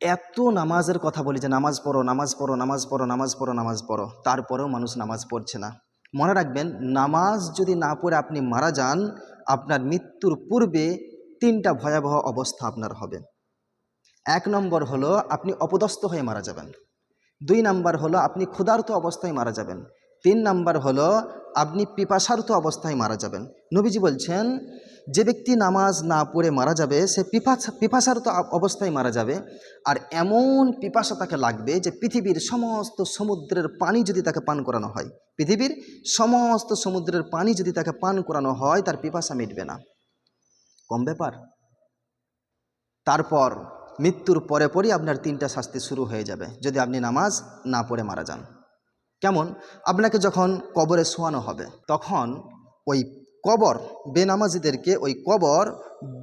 এত নামাজের কথা বলি যে নামাজ পড়ো, নামাজ পড়ো, নামাজ পড়ো, নামাজ পড়ো, নামাজ পড়ো, তারপরেও মানুষ নামাজ পড়ছে না। মনে রাখবেন, নামাজ যদি না পড়ে আপনি মারা যান, আপনার মৃত্যুর পূর্বে তিনটা ভয়াবহ অবস্থা আপনার হবে। এক নম্বর হলো আপনি অপদস্থ হয়ে মারা যাবেন। দুই নাম্বার হলো আপনি ক্ষুধার্ত অবস্থায় মারা যাবেন। তিন নাম্বার হলো আপনি পিপাসার্ত অবস্থায় মারা যাবেন। নবীজি বলছেন, যে ব্যক্তি নামাজ না পড়ে মারা যাবে সে পিপাসার্ত অবস্থায় মারা যাবে। আর এমন পিপাসা তাকে লাগবে যে পৃথিবীর সমস্ত সমুদ্রের পানি যদি তাকে পান করানো হয়, পৃথিবীর সমস্ত সমুদ্রের পানি যদি তাকে পান করানো হয়, তার পিপাসা মিটবে না। কম ব্যাপার। তারপর মৃত্যুর পরে পরই আপনার তিনটা শাস্তি শুরু হয়ে যাবে যদি আপনি নামাজ না পড়ে মারা যান। কেমন? আপনাকে যখন কবরে শোয়ানো হবে, তখন ওই কবর, বেনামাজিদেরকে ওই কবর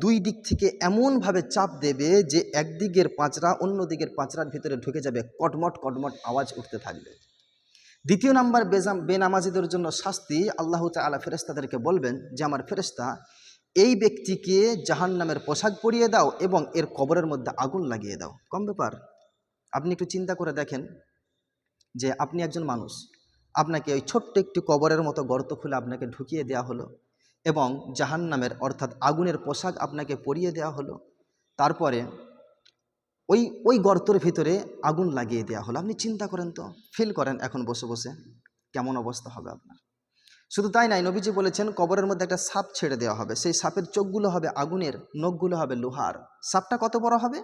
দুই দিক থেকে এমনভাবে চাপ দেবে যে একদিকের পাঁচরা অন্য দিকের পাঁচরার ভিতরে ঢুকে যাবে, কটমট কটমট আওয়াজ উঠতে থাকবে। দ্বিতীয় নাম্বার, বেনামাজিদের জন্য শাস্তি, আল্লাহ তাআলা ফেরেশতাদেরকে বলবেন যে আমার ফেরেশতা, এই ব্যক্তিকে জাহান্নামের পোশাক পরিয়ে দাও এবং এর কবরের মধ্যে আগুন লাগিয়ে দাও। কম ব্যাপার? আপনি একটু চিন্তা করে দেখেন যে আপনি একজন মানুষ, আপনাকে ওই ছোট্ট একটি কবরের মতো গর্ত খুলে আপনাকে ঢুকিয়ে দেওয়া হলো এবং জাহান্নামের অর্থাৎ আগুনের পোশাক আপনাকে পরিয়ে দেওয়া হলো। তারপরে ওই ওই গর্তের ভিতরে আগুন লাগিয়ে দেওয়া হলো। আপনি চিন্তা করেন তো, ফিল করেন এখন বসে বসে কেমন অবস্থা হবে আপনার। শুধু তাই নাই, নবীজি বলেছেন কবরের মধ্যে একটা সাপ ছেড়ে দেওয়া হবে। সেই সাপের চোখগুলো হবে আগুনের, নখগুলো হবে লোহার। সাপটা কত বড় হবে?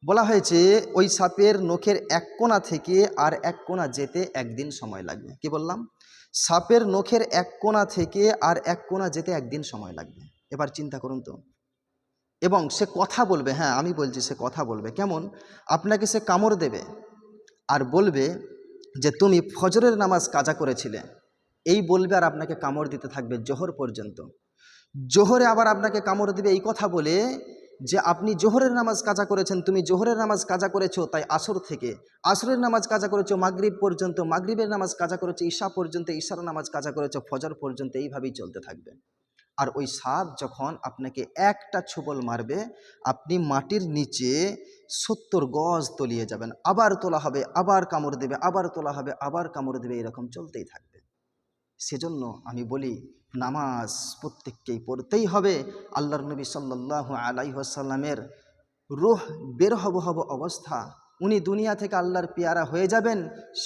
বলা হয়েছে ওই সাপের নখের এক কোণা থেকে আর এক কোণা যেতে একদিন সময় লাগবে। কি বললাম? সাপের নখের এক কোণা থেকে আর এক কোণা যেতে একদিন সময় লাগবে। এবার চিন্তা করুন তো। এবং সে কথা বলবে, হ্যাঁ আমি বলছি, সে কথা বলবে। কেমন? আপনাকে সে কামড় দেবে আর বলবে যে তুমি ফজরের নামাজ কাজা করেছিলে, এই বলবে আর আপনাকে কামড় দিতে থাকবে জোহর পর্যন্ত। জোহরে আবার আপনাকে কামড় দিবে এই কথা বলে যে আপনি জোহরের নামাজ কাজা করেছেন, তুমি জোহরের নামাজ কাজা করেছো, তাই আসর থেকে, আসরের নামাজ কাজা করেছো মাগরিব পর্যন্ত, মাগরিবের নামাজ কাজা করেছো ঈশা পর্যন্ত, ঈশার নামাজ কাজা করেছো ফজর পর্যন্ত, এইভাবেই চলতে থাকবে। আর ওই সাপ যখন আপনাকে একটা ছোবল মারবে, আপনি মাটির নিচে 70 গজ তলিয়ে যাবেন। আবার তোলা হবে, আবার কামড় দেবে, আবার তোলা হবে, আবার কামড় দেবে, এরকম চলতেই থাকবে। সেজন্য আমি বলি নামাজ প্রত্যেককেই পড়তেই হবে। আল্লাহর নবী সাল্লাল্লাহু আলাইহি ওয়াসাল্লামের রূহ বের হব অবস্থা, উনি দুনিয়া থেকে আল্লাহর পেয়ারা হয়ে যাবেন,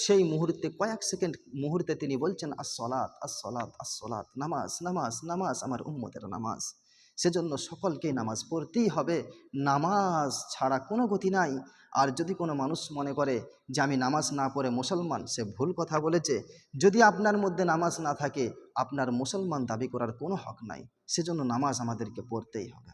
সেই মুহূর্তে কয়েক সেকেন্ড মুহূর্তে তিনি বলছেন আসসালাত আসসালাত আসসালাত, নামাজ নামাজ নামাজ, আমার উম্মতের নামাজ। সেজন্য সকলকেই নামাজ পড়তেই হবে। নামাজ ছাড়া কোনো গতি নাই। আর যদি কোনো মানুষ মনে করে যে আমি নামাজ না পড়ে মুসলমান, সে ভুল কথা বলেছে। যদি আপনার মধ্যে নামাজ না থাকে, আপনার মুসলমান দাবি করার কোনো হক নাই। সেজন্য নামাজ আমাদেরকে পড়তেই হবে।